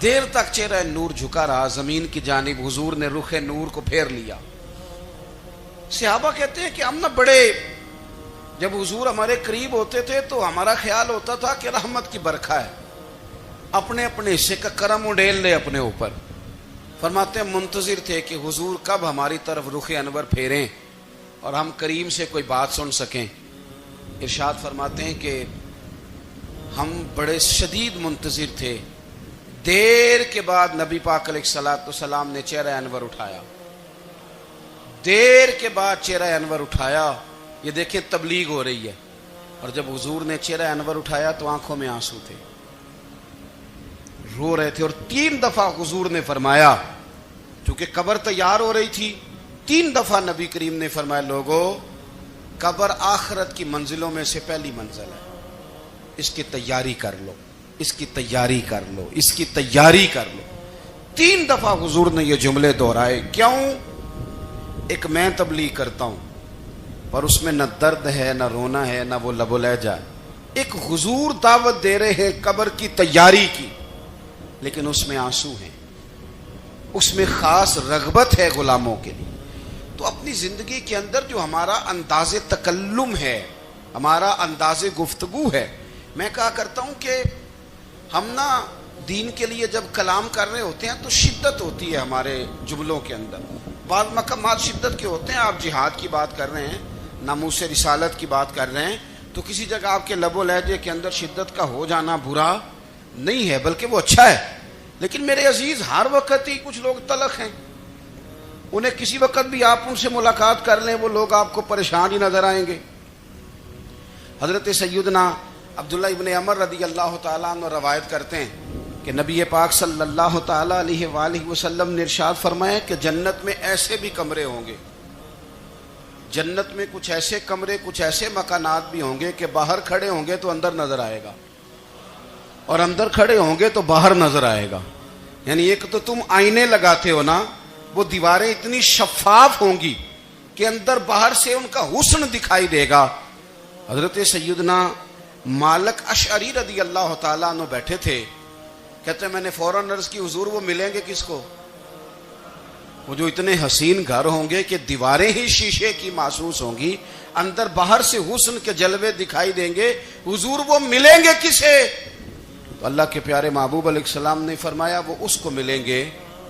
دیر تک چہرہ نور جھکا رہا زمین کی جانب، حضور نے رخ نور کو پھیر لیا. صحابہ کہتے ہیں کہ ہم نہ بڑے، جب حضور ہمارے قریب ہوتے تھے تو ہمارا خیال ہوتا تھا کہ رحمت کی برکھا ہے، اپنے اپنے حصے کا کرم اڈیل لے اپنے اوپر. فرماتے ہیں منتظر تھے کہ حضور کب ہماری طرف رخ انور پھیریں اور ہم کریم سے کوئی بات سن سکیں. ارشاد فرماتے ہیں کہ ہم بڑے شدید منتظر تھے. دیر کے بعد نبی پاک علیہ الصلوۃ والسلام نے چہرہ انور اٹھایا، دیر کے بعد چہرہ انور اٹھایا. یہ دیکھیں تبلیغ ہو رہی ہے، اور جب حضور نے چہرہ انور اٹھایا تو آنکھوں میں آنسو تھے، رو رہے تھے. اور 3 دفعہ حضور نے فرمایا، چونکہ قبر تیار ہو رہی تھی، 3 دفعہ نبی کریم نے فرمایا لوگو قبر آخرت کی منزلوں میں سے پہلی منزل ہے، اس کی تیاری کر لو، اس کی تیاری کر لو، اس کی تیاری کر لو. 3 دفعہ حضور نے یہ جملے دہرائے. کیوں؟ ایک میں تبلیغ کرتا ہوں پر اس میں نہ درد ہے، نہ رونا ہے، نہ وہ لب و لہجہ ہے. ایک حضور دعوت دے رہے ہیں قبر کی تیاری کی، لیکن اس میں آنسو ہیں، اس میں خاص رغبت ہے غلاموں کے لیے. تو اپنے اپنی زندگی کے اندر جو ہمارا انداز تکلم ہے، ہمارا انداز گفتگو ہے، میں کہا کرتا ہوں کہ ہم نا دین کے لیے جب کلام کر رہے ہوتے ہیں تو شدت ہوتی ہے ہمارے جملوں کے اندر. بعض مقامات شدت کے ہوتے ہیں. آپ جہاد کی بات کر رہے ہیں، ناموس رسالت کی بات کر رہے ہیں، تو کسی جگہ آپ کے لب و لہجے کے اندر شدت کا ہو جانا برا نہیں ہے، بلکہ وہ اچھا ہے. لیکن میرے عزیز، ہر وقت ہی کچھ لوگ تلخ ہیں. انہیں کسی وقت بھی آپ ان سے ملاقات کر لیں، وہ لوگ آپ کو پریشان ہی نظر آئیں گے. حضرت سیدنا عبداللہ ابن عمر رضی اللہ تعالیٰ عنہ روایت کرتے ہیں کہ نبی پاک صلی اللہ تعالیٰ علیہ وآلہ وسلم نے ارشاد فرمایا کہ جنت میں ایسے بھی کمرے ہوں گے، جنت میں کچھ ایسے کمرے، کچھ ایسے مکانات بھی ہوں گے کہ باہر کھڑے ہوں گے تو اندر نظر آئے گا، اور اندر کھڑے ہوں گے تو باہر نظر آئے گا. یعنی ایک تو تم آئینے لگاتے ہو نا، وہ دیواریں اتنی شفاف ہوں گی کہ اندر باہر سے ان کا حسن دکھائی دے گا. حضرت سیدنا مالک اشعری رضی اللہ تعالیٰ عنہ بیٹھے تھے، کہتے ہیں میں نے فوراً عرض کی حضور وہ ملیں گے کس کو؟ وہ جو اتنے حسین گھر ہوں گے کہ دیواریں ہی شیشے کی محسوس ہوں گی، اندر باہر سے حسن کے جلوے دکھائی دیں گے، حضور وہ ملیں گے کسے؟ تو اللہ کے پیارے محبوب علیہ السلام نے فرمایا وہ اس کو ملیں گے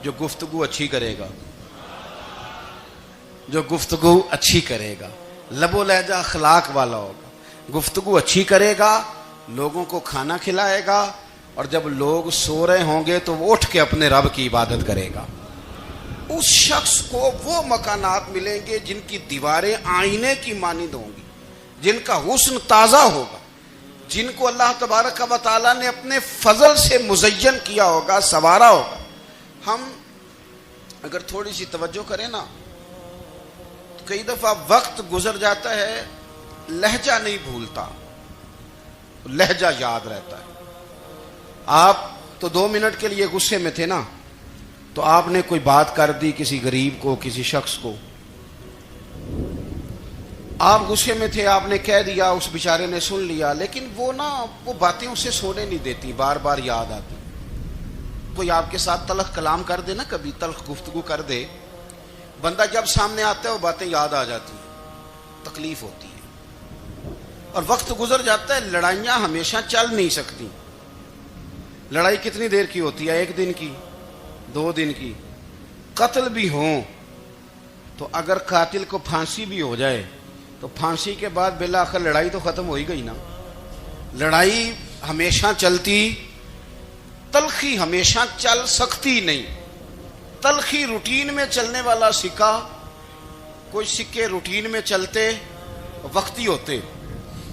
جو گفتگو اچھی کرے گا، جو گفتگو اچھی کرے گا، لب و لہجہ اخلاق والا ہوگا، گفتگو اچھی کرے گا، لوگوں کو کھانا کھلائے گا، اور جب لوگ سو رہے ہوں گے تو وہ اٹھ کے اپنے رب کی عبادت کرے گا. اس شخص کو وہ مکانات ملیں گے جن کی دیواریں آئینے کی مانند ہوں گی، جن کا حسن تازہ ہوگا، جن کو اللہ تبارک و تعالیٰ نے اپنے فضل سے مزین کیا ہوگا، سنوارا ہوگا. ہم اگر تھوڑی سی توجہ کریں نا، تو کئی دفعہ وقت گزر جاتا ہے، لہجہ نہیں بھولتا، لہجہ یاد رہتا ہے. آپ تو 2 منٹ کے لیے غصے میں تھے نا، تو آپ نے کوئی بات کر دی کسی غریب کو، کسی شخص کو، آپ غصے میں تھے، آپ نے کہہ دیا، اس بیچارے نے سن لیا، لیکن وہ باتیں اسے سونے نہیں دیتی، بار بار یاد آتی. کوئی آپ کے ساتھ تلخ کلام کر دے نا، کبھی تلخ گفتگو کر دے، بندہ جب سامنے آتا ہے وہ باتیں یاد آ جاتی ہیں، تکلیف ہوتی ہے. اور وقت گزر جاتا ہے، لڑائیاں ہمیشہ چل نہیں سکتی. لڑائی کتنی دیر کی ہوتی ہے؟ 1 دن کی، 2 دن کی. قتل بھی ہوں تو اگر قاتل کو پھانسی بھی ہو جائے تو پھانسی کے بعد بالآخر لڑائی تو ختم ہو ہی گئی نا. لڑائی ہمیشہ چلتی، تلخی ہمیشہ چل سکتی نہیں. تلخی روٹین میں چلنے والا سکہ، کوئی سکے روٹین میں چلتے وقتی ہوتے.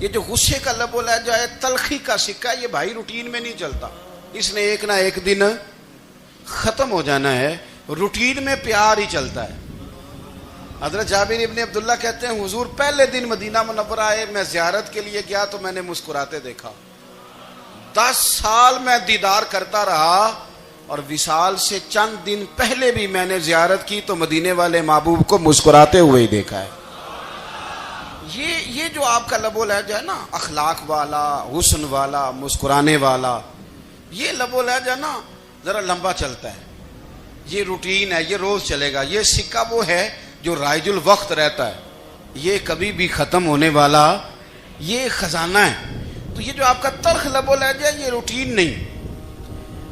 یہ جو غصے کا لب و لہجہ ہے، تلخی کا سکہ، یہ بھائی روٹین میں نہیں چلتا، اس نے ایک نہ ایک دن ختم ہو جانا ہے. روٹین میں پیار ہی چلتا ہے. حضرت جابر ابن عبداللہ کہتے ہیں حضور پہلے دن مدینہ منورہ آئے، میں زیارت کے لیے گیا تو میں نے مسکراتے دیکھا. 10 سال میں دیدار کرتا رہا، اور وصال سے چند دن پہلے بھی میں نے زیارت کی تو مدینے والے محبوب کو مسکراتے ہوئے ہی دیکھا ہے. یہ جو آپ کا لب و لہجہ ہے نا، اخلاق والا، حسن والا، مسکرانے والا، یہ لب و لہجہ نا ذرا لمبا چلتا ہے. یہ روٹین ہے، یہ روز چلے گا. یہ سکہ وہ ہے جو رائج الوقت رہتا ہے، یہ کبھی بھی ختم ہونے والا یہ خزانہ ہے. تو یہ جو آپ کا تلخ لب و لہجہ ہے، یہ روٹین نہیں.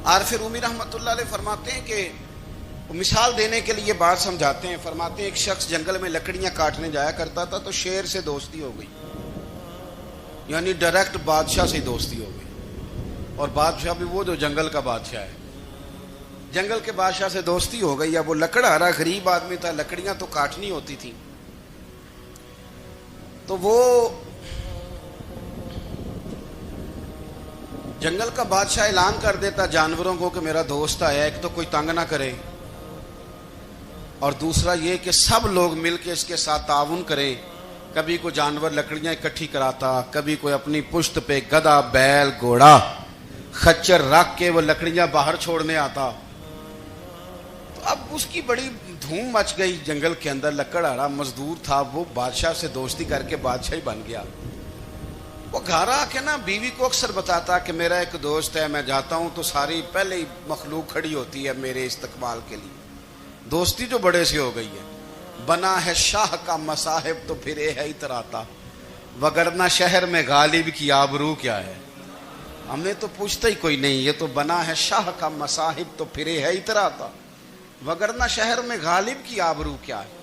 عارف رومی رحمۃ اللہ علیہ فرماتے ہیں کہ مثال دینے کے لیے بات سمجھاتے ہیں. فرماتے ہیں ایک شخص جنگل میں لکڑیاں کاٹنے جایا کرتا تھا تو شیر سے دوستی ہو گئی، یعنی ڈائریکٹ بادشاہ سے دوستی ہو گئی. اور بادشاہ بھی وہ جو جنگل کا بادشاہ ہے، جنگل کے بادشاہ سے دوستی ہو گئی. اب وہ لکڑہارا غریب آدمی تھا، لکڑیاں تو کاٹنی ہوتی تھی. تو وہ جنگل کا بادشاہ اعلان کر دیتا جانوروں کو کہ میرا دوست آیا، ایک تو کوئی تنگ نہ کرے، اور دوسرا یہ کہ سب لوگ مل کے اس کے ساتھ تعاون کریں. کبھی کوئی جانور لکڑیاں اکٹھی کراتا، کبھی کوئی اپنی پشت پہ گدھا، بیل، گھوڑا، خچر رکھ کے وہ لکڑیاں باہر چھوڑنے آتا. تو اب اس کی بڑی دھوم مچ گئی جنگل کے اندر. لکڑہارا مزدور تھا، وہ بادشاہ سے دوستی کر کے بادشاہ ہی بن گیا. وہ گھر آ کے نا بیوی کو اکثر بتاتا کہ میرا ایک دوست ہے، میں جاتا ہوں تو ساری پہلے ہی مخلوق کھڑی ہوتی ہے میرے استقبال کے لیے. دوستی جو بڑے سے ہو گئی ہے. بنا ہے شاہ کا مصاحب تو پھرے ہے اتراتا، وگرنہ شہر میں غالب کی آبرو کیا ہے؟ ہمیں تو پوچھتا ہی کوئی نہیں، یہ تو بنا ہے شاہ کا مصاحب تو پھرے ہے اتراتا، وگرنہ شہر میں غالب کی آبرو کیا ہے؟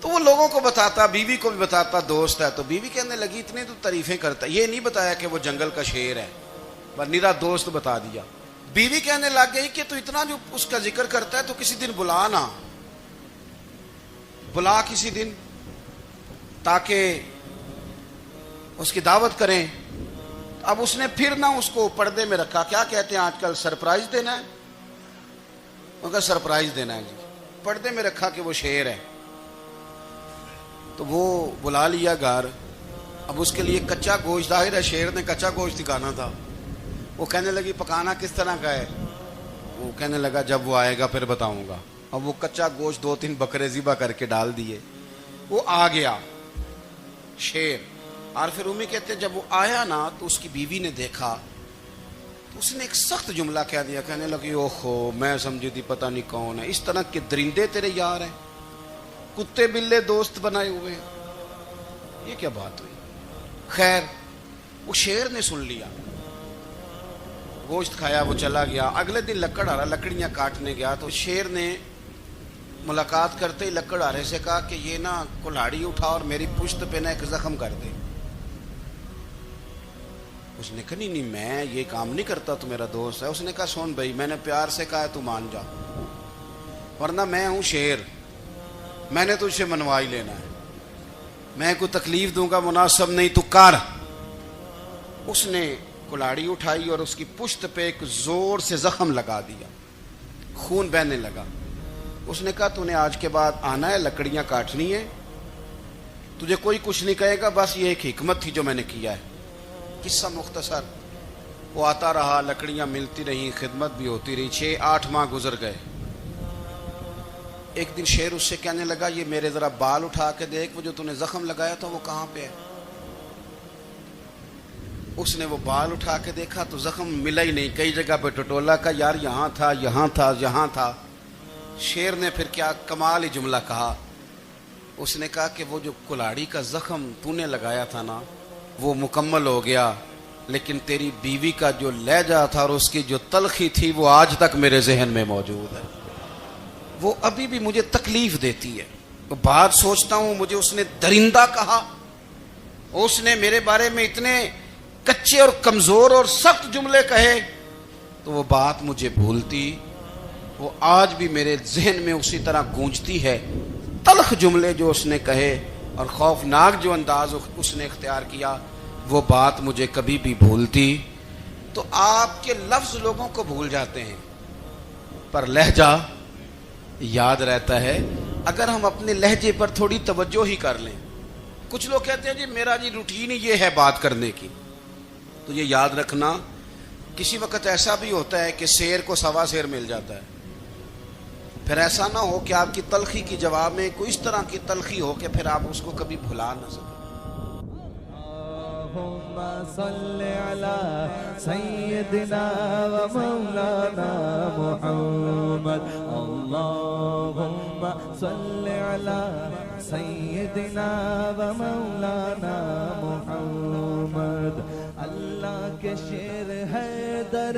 تو وہ لوگوں کو بتاتا، بیوی کو بھی بتاتا، دوست ہے تو بیوی کہنے لگی اتنے تو تعریفیں کرتا، یہ نہیں بتایا کہ وہ جنگل کا شیر ہے، بس نیرا دوست بتا دیا۔ بیوی کہنے لگ گئی کہ تو اتنا جو اس کا ذکر کرتا ہے تو کسی دن بلا نا، بلا کسی دن تاکہ اس کی دعوت کریں۔ اب اس نے پھر نہ اس کو پردے میں رکھا، کیا کہتے ہیں آج کل، سرپرائز دینا ہے، مگر سرپرائز دینا ہے جی، پردے میں رکھا کہ وہ شیر ہے۔ تو وہ بلا لیا گھر، اب اس کے لیے کچا گوشت، ظاہر ہے شیر نے کچا گوشت دکھانا تھا، وہ کہنے لگی پکانا کس طرح کا ہے؟ وہ کہنے لگا جب وہ آئے گا پھر بتاؤں گا۔ اب وہ کچا گوشت 2-3 بکرے ذبح کر کے ڈال دیے، وہ آ گیا شیر۔ اور پھر امی کہتے ہیں جب وہ آیا نا تو اس کی بیوی نے دیکھا تو اس نے ایک سخت جملہ کہہ دیا، کہنے لگی اوہو میں سمجھی تھی پتہ نہیں کون ہے، اس طرح کے درندے تیرے یار ہیں، کتے بلے دوست بنائے ہوئے ہیں، یہ کیا بات ہوئی؟ خیر وہ شیر نے سن لیا، گوشت کھایا، وہ چلا گیا۔ اگلے دن لکڑ آرا لکڑیاں کاٹنے گیا تو شیر نے ملاقات کرتے ہی لکڑ آرے سے کہا کہ یہ نا کلاڑی اٹھا اور میری پشت پہ نا ایک زخم کر دے۔ اس نے کہا نہیں میں یہ کام نہیں کرتا، تو میرا دوست ہے۔ اس نے کہا سن بھائی میں نے پیار سے کہا ہے تو مان جا، ورنہ میں ہوں شیر، میں نے تجھ سے منوا ہی لینا ہے، میں کوئی تکلیف دوں گا مناسب نہیں، تو کر۔ اس نے کلاڑی اٹھائی اور اس کی پشت پہ ایک زور سے زخم لگا دیا، خون بہنے لگا۔ اس نے کہا تو نے آج کے بعد آنا ہے، لکڑیاں کاٹنی ہے، تجھے کوئی کچھ نہیں کہے گا، بس یہ ایک حکمت تھی جو میں نے کیا ہے۔ قصہ مختصر، وہ آتا رہا، لکڑیاں ملتی رہیں، خدمت بھی ہوتی رہی، 6-8 ماہ گزر گئے۔ ایک دن شیر اس سے کہنے لگا یہ میرے ذرا بال اٹھا کے دیکھ، وہ جو تو نے زخم لگایا تھا وہ کہاں پہ ہے؟ اس نے وہ بال اٹھا کے دیکھا تو زخم ملا ہی نہیں، کئی جگہ پہ ٹٹولا کا یار یہاں تھا یہاں تھا یہاں تھا۔ شیر نے پھر کیا کمال ہی جملہ کہا، اس نے کہا کہ وہ جو کلاڑی کا زخم تو نے لگایا تھا نا وہ مکمل ہو گیا، لیکن تیری بیوی کا جو لہجہ تھا اور اس کی جو تلخی تھی وہ آج تک میرے ذہن میں موجود ہے، وہ ابھی بھی مجھے تکلیف دیتی ہے۔ بات سوچتا ہوں مجھے اس نے درندہ کہا، اس نے میرے بارے میں اتنے کچے اور کمزور اور سخت جملے کہے، تو وہ بات مجھے بھولتی، وہ آج بھی میرے ذہن میں اسی طرح گونجتی ہے۔ تلخ جملے جو اس نے کہے اور خوفناک جو انداز اس نے اختیار کیا، وہ بات مجھے کبھی بھی بھولتی۔ تو آپ کے لفظ لوگوں کو بھول جاتے ہیں پر لہجہ یاد رہتا ہے، اگر ہم اپنے لہجے پر تھوڑی توجہ ہی کر لیں۔ کچھ لوگ کہتے ہیں جی میرا جی روٹین ہی یہ ہے بات کرنے کی، تو یہ یاد رکھنا کسی وقت ایسا بھی ہوتا ہے کہ شیر کو سوا شیر مل جاتا ہے، پھر ایسا نہ ہو کہ آپ کی تلخی کی جواب میں کوئی اس طرح کی تلخی ہو کہ پھر آپ اس کو کبھی بھلا نہ سکیں۔ اللہم صلی علی سیدنا و مولانا محمد، اللہم صلی علی سیدنا و مولانا محمد۔ اللہ کے شیر ہے در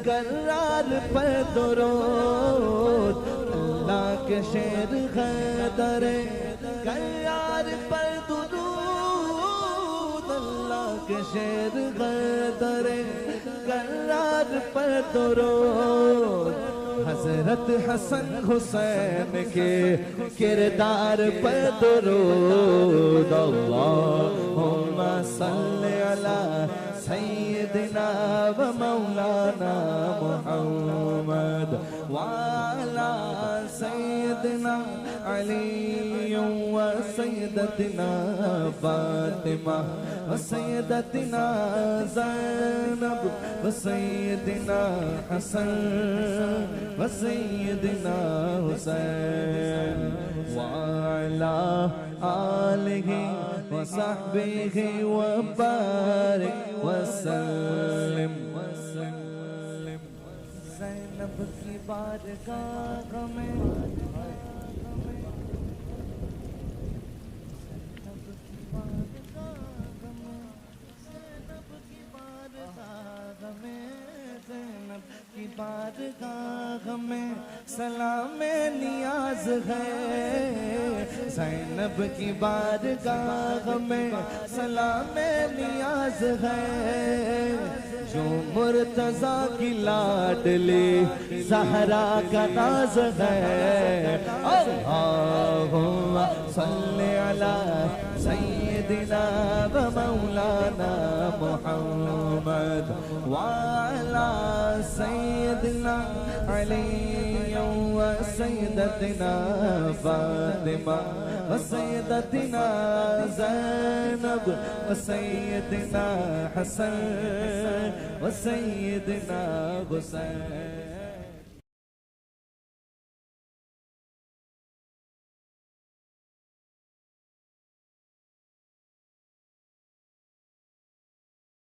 کرار پر درود، اللہ کے شیر ہے در کرار پر درود، اللہ کے شیر ہے در کرار پر درود۔ حضرت حسن حسین کے کردار پر درود، اللہم صلی علی سیدنا و مولانا محمد وعلی سیدنا علی و سیدتنا فاطمہ و سیدتنا زینب و سیدنا حسن و سیدنا حسین وعلی آلہ وصحبہ وبارک وسلم۔ زینب کی بارگاہ میں کی بارگاہ میں سلام نیاز ہے، زینب کی بارگاہ میں سلام نیاز ہے، جو مرتضیٰ کی لاڈلی زہرا کا ناز ہے۔ اللہم صلی علی سیدنا و مولانا محمد وعلی سیدنا علی و سیدتنا فاطمہ و سیدتنا زینب و سیدنا حسن و سیدنا حسین۔